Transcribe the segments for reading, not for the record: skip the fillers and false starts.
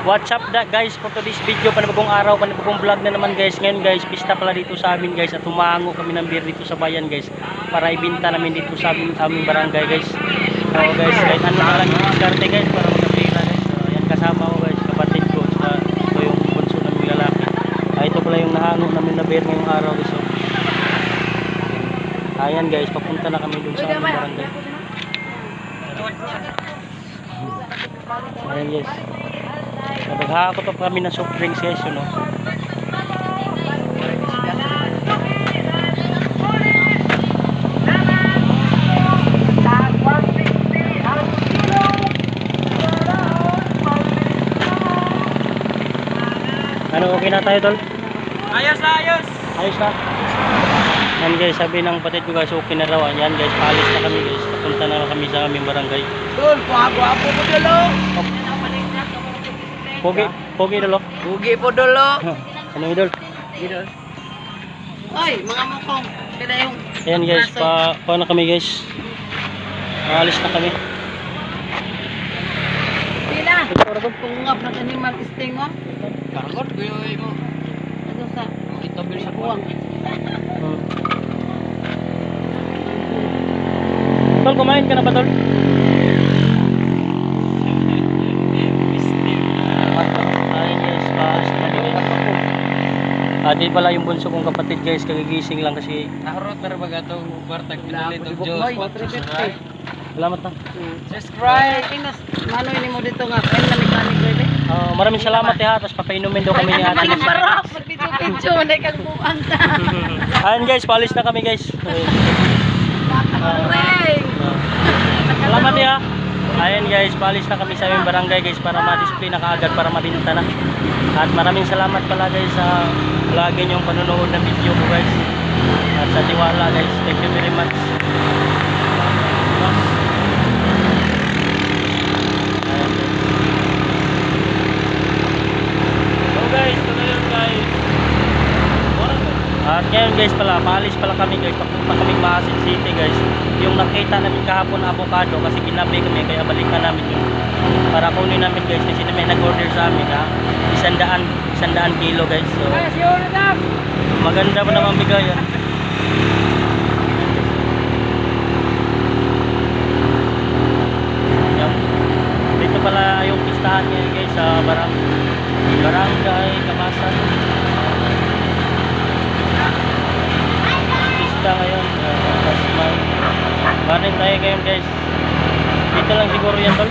What's up guys, for today's video, panibagong araw, panibagong vlog na naman guys. Ngayon guys, pista pala dito sa amin guys, at tumango kami ng beer dito sa bayan guys, para ibenta namin dito sa aming barangay guys. So guys, kahit ano na lang yung diskarte guys, para magkapira guys. So ayan, kasama ko guys, kapatid ko, saka ito yung bunso naming lalaki. Ito pala yung nahango namin na beer ngayong araw guys. So ayan guys, papunta na kami dun sa aming barangay. Ayan guys, naghahakot pa kami ng soft drinks guys, no? Ano, okay na tayo tol? Ayos na, ayos! Ayos na? Yan guys, sabi ng patid ko guys, okay na raw. Yan guys, paalis na kami guys, papunta na kami sa aming barangay. Tol, kuha-kuha po dalo! Pogi dolo. Pugi po dalo! Ano idol? Idol. Ay, mga mukong. Kaya yung... Ayan guys, pa na kami guys. Paalis na kami. Pila! Ito pungap na animal isting mo. Kargot, guyoy mo. Ito sa... Ito bil sa buwang. Tol, kumain ka na ba tol? Ayan guys, paalis na kami guys. Di pala yung bunso kong kapatid guys, kagigising lang kasi. Nakarot na rin baga itong kwartag pinalit ng Diyos. Salamat na. Subscribe! Mano ini mo dito nga, kain na mekanik ko ito. Maraming salamat ha, tapos papainumin daw kami ni ate. Picture-picture, hindi kang buang ta. Ayan guys, paalis na kami guys. Salamat ha. Ayan guys, paalis na kami sa aming barangay guys, para ma-display na kaagad, para mabinta na. At maraming salamat pala guys sa lagi niyong panonood ng video ko guys. At sa tiwala guys, thank you very much. So guys, ito na yun guys. At ngayon guys pala, paalis pala kami guys, papunta kaming Maasin City guys. Yung nakita namin kahapon na avocado, kasi ginabi kami, kaya balikan namin yun para kunin namin guys, kasi may nag-order sa amin ha, 100 kilo guys. So maganda pa naman bigay yan. Dito pala yung pistahan ngayon guys, sa barangay Kamasan. Pista ngayon, manin tayo ngayon guys. Dito lang siguro yan tol.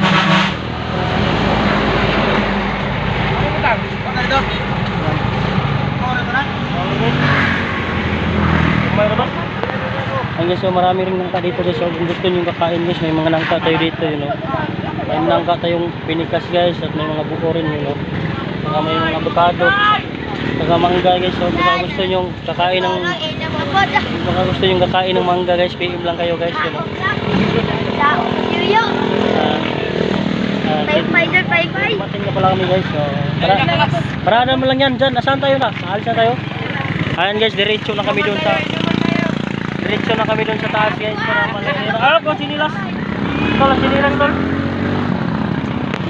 Ayun guys, so marami rin nangka dito guys. So kung gusto nyo kakain guys, may mga nangka tayo dito, you know. May nangka tayong pinikas guys, at may mga buko rin, you know. Saka may mga avocado, saka mangga guys. So baka gusto nyo kakain ng mangga guys, PM lang kayo guys, you know. Matin na pala kami guys. So parada mo lang yan dyan. Nasaan tayo na? Alis na tayo. Ayan guys, diretso na kami doon sa taas guys, para malaya. Kung sinilas tol, sinilas tol.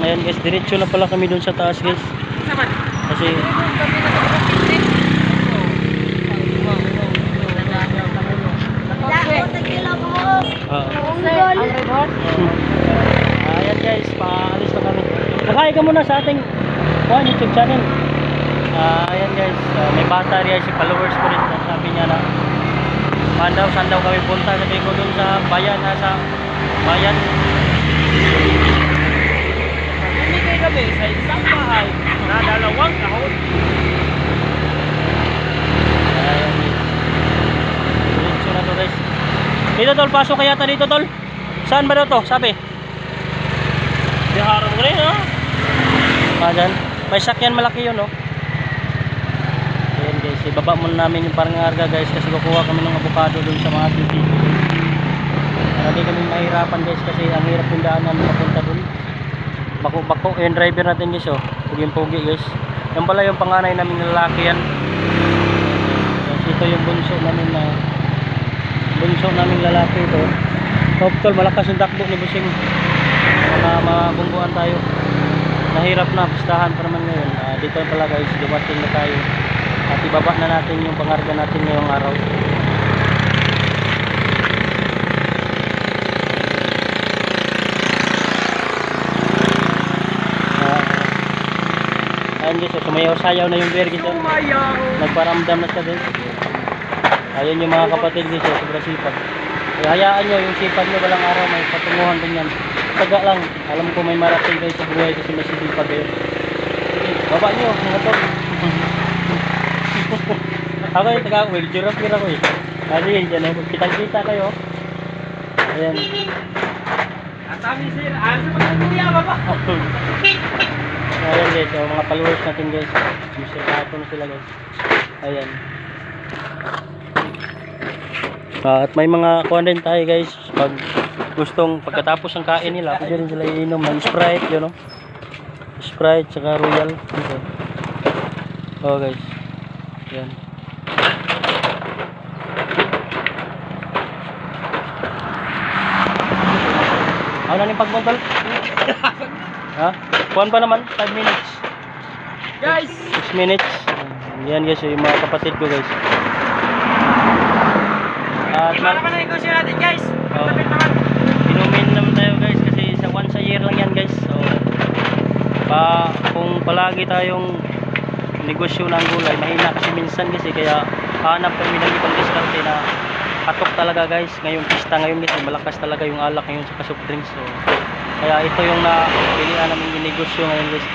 Ayan guys, diretso na pala kami doon sa taas guys, kasi ayan guys, paalis na kami. Nakaya ka muna sa ating YouTube channel. Ayan guys, may bata rin si followers ko rin. Sabi niya na saan daw kami punta. Sabi ko dun sa bayan, sa bayan. Hindi kami sa isang bahay na dalawang kahon. Ayan guys, diretso na to guys. Dito tol, pasok kaya ta dito tol. Saan ba daw to? Sabi Diharap ko rin, ha? dyan. May sakyan malaki yun, no? Ayan guys, ibaba muna namin yung parangarga guys, kasi kukuha kami ng avocado dun sa mga city. Hindi kami mahirapan guys, kasi ang hirap yung daan namin papunta dun. Bako-bako, yung driver natin guys, oh. Puging-pugi guys. Yan pala yung panganay namin lalaki yan. Kasi ito yung bunso namin lalaki ito. Tol, malakas yung takbo ni Busing. Mabungguan tayo. nahirap na, pistahan pa naman ngayon. Dito pala guys, dumating na tayo. At ibaba na natin yung pangarga natin ngayong araw. Ayan guys, sumayaw-sayaw na yung bear guys. Nagparamdam na siya guys. Ayan yung mga kapatid guys, sobrang sipag. Kaya hayaan nyo, yung sipag nyo walang araw, may patunguhan din yan. Taga lang, alam ko may marating guys sa buhay kasi may sipag kayo. Sige, baba nyo, mga tol. Ako yung taga-well, giraffe ako eh. Kasi dyan, kitang-kita kayo. Ayan. Atami sir, ano sa pagkukuya baba? Ayan guys, so, mga followers natin guys. Mr. Kato na sila guys. Ayan. At may mga kuhan din tayo guys. Pag gustong pagkatapos ng kain nila, pwede rin sila iinom ng Sprite, yun know? Sprite, saka Royal. Okay. Oh guys. Ayan. Ano na yung pagbuntol? Ha? Kuhan pa naman, 5 minutes. Guys! 6 minutes. Yan guys, yung mga kapatid ko guys. At Iba naman ang negosyo natin guys. Tapit naman. inumin naman tayo guys kasi sa once a year lang yan guys. So, kung palagi tayong negosyo ng gulay, mahina kasi minsan kasi kaya hanap kami ng ibang diskarte na patok talaga guys. Ngayong pista ngayon guys, malakas talaga yung alak ngayon sa soft drinks. So, kaya ito yung napilihan namin yung negosyo ngayon guys.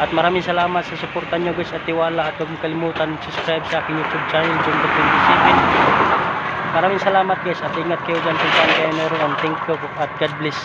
At maraming salamat sa suporta nyo guys at tiwala. At huwag kalimutan subscribe sa aking YouTube channel, Jumbo 27. Maraming salamat guys at ingat kayo dyan kung saan kayo naroon. Thank you at God bless.